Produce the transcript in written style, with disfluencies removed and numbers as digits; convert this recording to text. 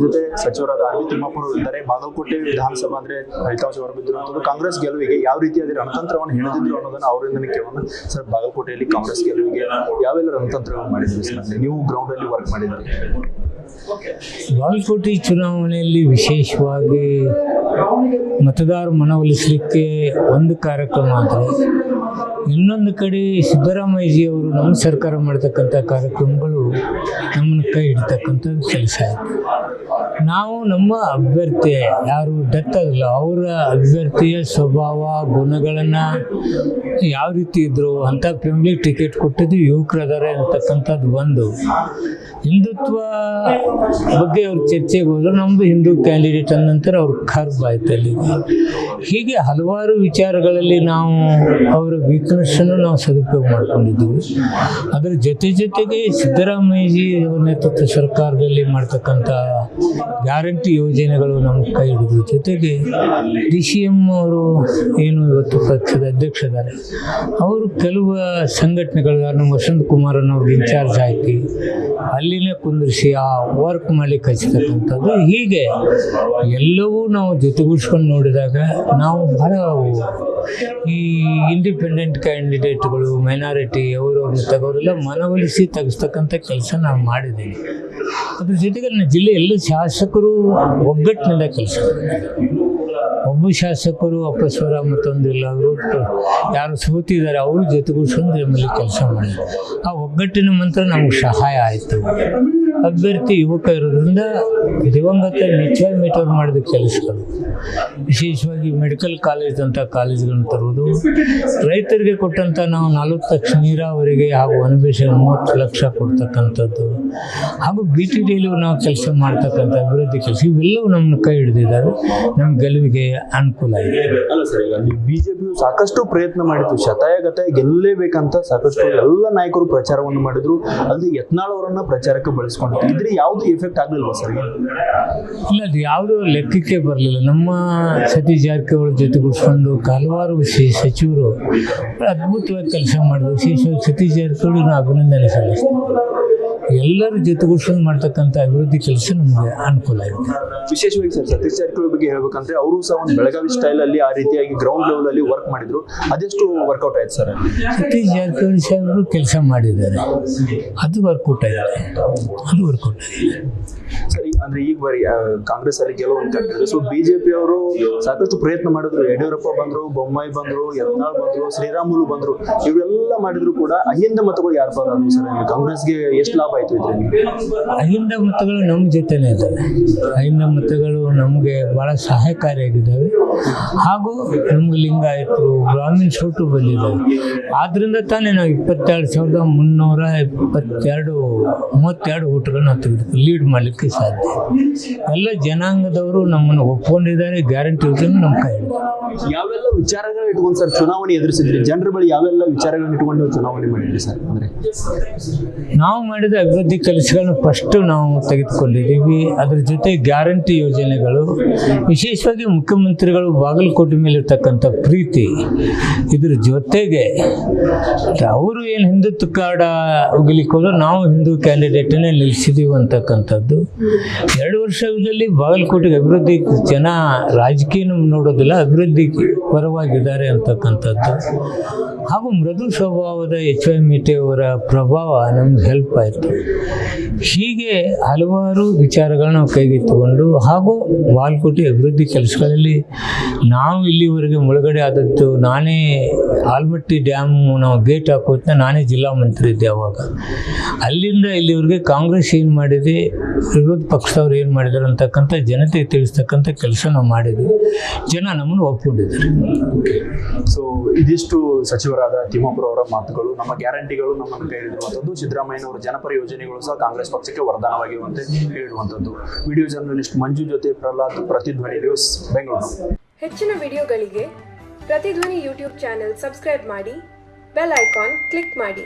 ಜೊತೆ ಸಚಿವರಾದ R V Timmapur ಇದ್ದಾರೆ. ಬಾಗಲಕೋಟೆ ವಿಧಾನಸಭಾ ಅಂದ್ರೆ ಫಲಿತಾಂಶ ಹೊರಬಿದ್ದಿರುವಂಥದ್ದು ಕಾಂಗ್ರೆಸ್ ಗೆಲುವಿಗೆ ಯಾವ ರೀತಿಯಾದ ರಣತಂತ್ರವನ್ನು ಹೆಣೆದಿದ್ರು ಅನ್ನೋದನ್ನ ಅವರಿಂದನೇ ಕೇಳೋಣ. ಸರ್, ಬಾಗಲಕೋಟೆಯಲ್ಲಿ ಕಾಂಗ್ರೆಸ್ ಗೆಲುವಿಗೆ ಯಾವೆಲ್ಲ ರಣತಂತ್ರಗಳು ಮಾಡಿದ್ರಿ ಸರ್? ನೀವು ಗ್ರೌಂಡ್ ಅಲ್ಲಿ ವರ್ಕ್ ಮಾಡಿದ್ರಿ. ಬಾಗಲಕೋಟೆ ಚುನಾವಣೆಯಲ್ಲಿ ವಿಶೇಷವಾಗಿ ಮತದಾರ ಮನವೊಲಿಸಲಿಕ್ಕೆ ಒಂದು ಕಾರ್ಯಕ್ರಮ ಆದರೆ, ಇನ್ನೊಂದು ಕಡೆ ಸಿದ್ದರಾಮಯ್ಯಜಿಯವರು ನಮ್ಮ ಸರ್ಕಾರ ಮಾಡ್ತಕ್ಕಂಥ ಕಾರ್ಯಕ್ರಮಗಳು ನಮ್ಮನ್ನು ಕೈ ಹಿಡಿತಕ್ಕಂಥದ್ದು ಕೆಲಸ ಆಯಿತು. ನಾವು ನಮ್ಮ ಅಭ್ಯರ್ಥಿ ಯಾರು ಡೆತ್ ಆಗಲ್ಲ ಅವರ ಅಭ್ಯರ್ಥಿಯ ಸ್ವಭಾವ ಗುಣಗಳನ್ನು ಯಾವ ರೀತಿ ಇದ್ದರು ಅಂಥ ಫ್ಯಾಮಿಲಿಗೆ ಟಿಕೆಟ್ ಕೊಟ್ಟಿದ್ದು ಯುವಕರದಾರೆ ಅಂತಕ್ಕಂಥದ್ದು ಒಂದು. ಹಿಂದುತ್ವ ಬಗ್ಗೆ ಅವ್ರ ಚರ್ಚೆಗೆ ಹೋದ್ರೆ ನಮ್ಮದು ಹಿಂದೂ ಕ್ಯಾಂಡಿಡೇಟ್ ಅಂದ ನಂತರ ಅವ್ರ ಖರ್ಬ್ ಆಯ್ತು ಅಲ್ಲಿ. ಹೀಗೆ ಹಲವಾರು ವಿಚಾರಗಳಲ್ಲಿ ನಾವು ಅವರ ವೀಕ್ನೆಸ್ಸನ್ನು ನಾವು ಸದುಪಯೋಗ ಮಾಡ್ಕೊಂಡಿದ್ದೀವಿ. ಅದರ ಜೊತೆಗೆ ಸಿದ್ದರಾಮಯ್ಯಜಿ ಅವರ ನೇತೃತ್ವ ಸರ್ಕಾರದಲ್ಲಿ ಮಾಡ್ತಕ್ಕಂಥ ಗ್ಯಾರಂಟಿ ಯೋಜನೆಗಳು ನಮ್ಗೆ ಕೈ ಹಿಡಿದ್ರು. ಜೊತೆಗೆ DCM ಅವರು ಏನು ಇವತ್ತು ಪಕ್ಷದ ಅಧ್ಯಕ್ಷರಾರೆ, ಅವರು ಕೆಲವು ಸಂಘಟನೆಗಳು ನಮ್ಮ ವಸಂತ ಕುಮಾರ್ ಅನ್ನೋರ್ಗೆ ಇನ್ಚಾರ್ಜ್ ಹಾಕಿ ಅಲ್ಲಿನೇ ಕುಂದಿರಿಸಿ ಆ ವರ್ಕ್ ಮಾಡಲಿಕ್ಕೆ ಹಚ್ಚತಕ್ಕಂಥದ್ದು. ಹೀಗೆ ಎಲ್ಲವೂ ನಾವು ಜೊತೆಗೂಡಿಸ್ಕೊಂಡು ನೋಡಿದಾಗ ನಾವು ಬಹಳ ಈ ಇಂಡಿಪೆಂಡೆಂಟ್ ಕ್ಯಾಂಡಿಡೇಟ್ಗಳು ಮೈನಾರಿಟಿ ಅವರವ್ರನ್ನ ತಗೋರೆಲ್ಲ ಮನವೊಲಿಸಿ ತೆಗೆಸ್ತಕ್ಕಂಥ ಕೆಲಸ ನಾವು ಮಾಡಿದ್ದೀವಿ. ಅದ್ರ ಜೊತೆಗೆ ನನ್ನ ಜಿಲ್ಲೆ ಎಲ್ಲ ಶಾಸಕರು ಒಗ್ಗಟ್ಟಿನಿಂದ ಕೆಲಸ ಮಾಡಿದ್ದಾರೆ. ಒಬ್ಬ ಶಾಸಕರು ಅಪಸ್ವರ ಮತ್ತೊಂದಿಲ್ಲ, ಅವರು ಯಾರು ಸೋತಿದ್ದಾರೆ ಅವರು ಜೊತೆಗೂಡಿಸ್ಕೊಂಡು ನಮ್ಮಲ್ಲಿ ಕೆಲಸ ಮಾಡಿದ್ದಾರೆ. ಆ ಒಗ್ಗಟ್ಟಿನ ಮಂತ್ರ ನಮಗೆ ಸಹಾಯ ಆಯಿತು. ಅಭ್ಯರ್ಥಿ ಯುವಕ ಇರೋದ್ರಿಂದ ದಿವಂಗತ ನಿಶ್ಚಯ ಮೀಟರ್ ಮಾಡಿದ ಕೆಲಸಗಳು, ವಿಶೇಷವಾಗಿ ಮೆಡಿಕಲ್ ಕಾಲೇಜ್ ಅಂತ ಕಾಲೇಜ್ಗಳನ್ನು ತರುವುದು, ರೈತರಿಗೆ ಕೊಟ್ಟಂಥ ನಾವು 40 ಲಕ್ಷ ನೀರಾವರಿಗೆ ಹಾಗೂ ಅನುಬೇಷಣೆ 30 ಲಕ್ಷ ಕೊಡ್ತಕ್ಕಂಥದ್ದು, ಹಾಗೂ BTDಯಲ್ಲಿ ನಾವು ಕೆಲಸ ಮಾಡ್ತಕ್ಕಂಥ ಅಭಿವೃದ್ಧಿ ಕೆಲಸ, ಇವೆಲ್ಲವೂ ನಮ್ಮನ್ನು ಕೈ ಹಿಡಿದಿದ್ದಾವೆ. ನಮ್ಮ ಗೆಲುವಿಗೆ ಅನುಕೂಲ ಆಗಿದೆ. ಅಲ್ಲ ಸರ್, ಈಗ ಬಿಜೆಪಿಯು ಸಾಕಷ್ಟು ಪ್ರಯತ್ನ ಮಾಡಿತ್ತು, ಶತಾಯಗತಾಯ ಗೆಲ್ಲಲೇಬೇಕಂತ ಸಾಕಷ್ಟು ಎಲ್ಲ ನಾಯಕರು ಪ್ರಚಾರವನ್ನು ಮಾಡಿದ್ರು. ಅಲ್ಲಿ ಯತ್ನಾಳ್ ಅವರನ್ನ ಪ್ರಚಾರಕ್ಕೆ ಬಳಸ್ಕೊಂಡಿತ್ತು. ಇದ್ರೆ ಯಾವುದು ಎಫೆಕ್ಟ್ ಆಗಲಿಲ್ವಾ ಸರ್? ಇಲ್ಲ, ಅದು ಯಾವುದೂ ಲೆಕ್ಕಕ್ಕೆ ಬರಲಿಲ್ಲ. ನಮ್ಮ ಸತೀಶ್ ಜಾರಕಿಹೊಳಿ ಜೊತೆಗೂಡಿಸ್ಕೊಂಡು ಹಲವಾರು ಸಚಿವರು ಅದ್ಭುತವಾಗಿ ಕೆಲಸ ಮಾಡಿದ್ರು. ವಿಶೇಷವಾಗಿ ಸತೀಶ್ ಜಾರಕಿಹೊಳಿ ನಾವು ಅಭಿನಂದನೆ ಸಲ್ಲಿಸ್ತೀವಿ. ಎಲ್ಲರೂ ಜೊತೆಗೂಡಿಸ್ಕೊಂಡು ಮಾಡ್ತಕ್ಕಂಥ ಅಭಿವೃದ್ಧಿ ಕೆಲಸ ನಮಗೆ ಅನುಕೂಲ ಆಗಿದೆ. ವಿಶೇಷವಾಗಿ ಸರ್, ಸತೀಶ್ ಜಾರಕಿಹೊಳಿ ಬಗ್ಗೆ ಹೇಳ್ಬೇಕಂದ್ರೆ ಅವರು ಸಹ ಒಂದು ಬೆಳಗಾವಿ ಸ್ಟೈಲ್ ಅಲ್ಲಿ ಆ ರೀತಿಯಾಗಿ ಗ್ರೌಂಡ್ ಲೆವೆಲ್ ಅಲ್ಲಿ ವರ್ಕ್ ಮಾಡಿದ್ರು. ಅದೆಷ್ಟು ವರ್ಕೌಟ್ ಆಯ್ತು ಸರ್? ಸತೀಶ್ ಜಾರಕಿಹೊಳಿ ಸಾಹೇಬರು ಕೆಲಸ ಮಾಡಿದ್ದಾರೆ, ಅದು ವರ್ಕೌಟ್ ಆಗಿದೆ. ಸರಿ, ಅಂದ್ರೆ ಈಗ ಬರೀ ಕಾಂಗ್ರೆಸ್ ಅಲ್ಲಿ ಗೆಲುವನ್ನು ಕಂಡಿದ್ರು. ಸೊ ಬಿಜೆಪಿ ಅವರು ಸಾಕಷ್ಟು ಪ್ರಯತ್ನ ಮಾಡಿದ್ರು. ಯಡಿಯೂರಪ್ಪ ಬಂದ್ರು, ಬೊಮ್ಮಾಯಿ ಬಂದ್ರು, ಯತ್ನಾಳ್ ಬಂದ್ರು, ಶ್ರೀರಾಮುಲು ಬಂದ್ರು. ಇವೆಲ್ಲ ಮಾಡಿದ್ರು ಕೂಡ ಅಹಿಂದ ಮತಗಳು ಯಾರು ಬರೋದು ಸರ್? ಕಾಂಗ್ರೆಸ್ಗೆ ಎಷ್ಟು ಲಾಭ ಆಯ್ತು ಇದ್ರಲ್ಲಿ? ಅಹಿಂದ ಮತಗಳು ನಮ್ಮ ಜೊತೆನೇ ಇದ್ದಾವೆ. ಅಹಿಂದ ಮತಗಳು ನಮಗೆ ಭಾಳ ಸಹಾಯಕಾರಿಯಾಗಿದ್ದಾವೆ. ಹಾಗೂ ನಮ್ಗೆ ಲಿಂಗಾಯತರು, ಬ್ರಾಹ್ಮಿನ್ ಸೋಟು ಬಂದಿದ್ದಾವೆ. ಆದ್ದರಿಂದ ತಾನೇ ನಾವು 27,332 ಓಟ್ಗಳನ್ನ ತೆಗೆದುಕೊಂಡು ಲೀಡ್ ಮಾಡಲಿಕ್ಕೆ ಸಾಧ್ಯ. ಎಲ್ಲ ಜನಾಂಗದವರು ನಮ್ಮನ್ನು ಒಪ್ಕೊಂಡಿದ್ದಾರೆ. ಗ್ಯಾರಂಟಿ ಯೋಜನೆ ನಮ್ಮ ಕೈ ಹಿಡಿದು ಯಾವೆಲ್ಲ ವಿಚಾರಗಳು ಇಟ್ಕೊಂಡು ಸರ್ ಚುನಾವಣೆ ಎದುರಿಸಿದ್ರಿ? ಜನರ ಬಳಿ ಯಾವೆಲ್ಲ ವಿಚಾರಗಳನ್ನ ಇಟ್ಕೊಂಡು ಚುನಾವಣೆ ಮಾಡಿದ್ರಿ ಸರ್? ಅಂದ್ರೆ ನಾವು ಮಾಡಿದ ಅಭಿವೃದ್ಧಿ ಕೆಲಸಗಳನ್ನ ಫಸ್ಟು ನಾವು ತೆಗೆದುಕೊಂಡಿದ್ದೀವಿ. ಅದ್ರ ಜೊತೆ ಗ್ಯಾರಂಟಿ ಯೋಜನೆಗಳು, ವಿಶೇಷವಾಗಿ ಮುಖ್ಯಮಂತ್ರಿಗಳು ಬಾಗಲಕೋಟೆ ಮೇಲಿರ್ತಕ್ಕಂಥ ಪ್ರೀತಿ, ಇದ್ರ ಜೊತೆಗೆ ಅವರು ಏನು ಹಿಂದುತ್ವ ಕಾರ್ಡ ಹೋಗ್ಲಿಕ್ಕೆ ಹೋದ್ರೆ ನಾವು ಹಿಂದೂ ಕ್ಯಾಂಡಿಡೇಟನ್ನೇ ನಿಲ್ಲಿಸಿದ್ದೀವಿ ಅಂತಕ್ಕಂಥದ್ದು. 2 ವರ್ಷದಲ್ಲಿ ಬಾಗಲಕೋಟೆಗೆ ಅಭಿವೃದ್ಧಿ ಜನ ರಾಜಕೀಯ ನೋಡೋದಿಲ್ಲ, ಅಭಿವೃದ್ಧಿ ಪರವಾಗಿದ್ದಾರೆ ಅಂತಕ್ಕಂಥದ್ದು. ಹಾಗೂ ಮೃದು ಸ್ವಭಾವದ HY ಮೇಟಿ ಅವರ ಪ್ರಭಾವ ನಮ್ಗೆ ಹೆಲ್ಪ್ ಆಯಿತು. ಹೀಗೆ ಹಲವಾರು ವಿಚಾರಗಳನ್ನ ನಾವು ಕೈಗೆತ್ತಿಕೊಂಡು, ಹಾಗೂ ಬಾಗಲಕೋಟೆ ಅಭಿವೃದ್ಧಿ ಕೆಲಸಗಳಲ್ಲಿ ನಾವು ಇಲ್ಲಿವರೆಗೆ ಮುಳುಗಡೆ ಆದದ್ದು, ನಾನೇ ಆಲ್ಮಟ್ಟಿ ಡ್ಯಾಮ್ ನಾವು ಗೇಟ್ ಹಾಕೋದ್ನ ನಾನೇ ಜಿಲ್ಲಾ ಮಂತ್ರಿ ಇದ್ದೆ ಅವಾಗ. ಅಲ್ಲಿಂದ ಇಲ್ಲಿವರೆಗೆ ಕಾಂಗ್ರೆಸ್ ಏನು ಮಾಡಿದೆ, ವಿರೋಧ ಪಕ್ಷದವ್ರು ಏನು ಮಾಡಿದ್ದಾರೆ ಅಂತಕ್ಕಂಥ ಜನತೆಗೆ ತಿಳಿಸ್ತಕ್ಕಂಥ ಕೆಲಸ ನಾವು ಮಾಡಿದ್ವಿ. ಜನ ನಮ್ಮನ್ನು ಒಪ್ಕೊಂಡಿದ್ದಾರೆ. ಸೊ ಇದಿಷ್ಟು ಸಚಿವರಾದ ತಿಮ್ಮಾಪುರ ಅವರ ಮಾತುಗಳು. ನಮ್ಮ ಗ್ಯಾರಂಟಿಗಳು ನಮ್ಮನ್ನು ಕೈ ಹಿಡಿದಿರುವಂಥದ್ದು, ಸಿದ್ದರಾಮಯ್ಯನವರ ಜನಪರ ಯೋಜನೆಗಳು ಸಹ ಕಾಂಗ್ರೆಸ್ ಪಕ್ಷಕ್ಕೆ ವರದಾನವಾಗಿರುವಂತೆ ಹೇಳಿರುವಂಥದ್ದು. ವಿಡಿಯೋ ಜರ್ನಲಿಸ್ಟ್ ಮಂಜು ಜೊತೆ ಪ್ರಹ್ಲಾದ್, ಪ್ರತಿಧ್ವನಿ ನ್ಯೂಸ್, ಬೆಂಗಳೂರು. ಹೆಚ್ಚಿನ ವಿಡಿಯೋಗಳಿಗೆ ಪ್ರತಿಧ್ವನಿ ಯೂಟ್ಯೂಬ್ ಚಾನೆಲ್ ಸಬ್ಸ್ಕ್ರೈಬ್ ಮಾಡಿ, ಬೆಲ್ ಐಕಾನ್ ಕ್ಲಿಕ್ ಮಾಡಿ.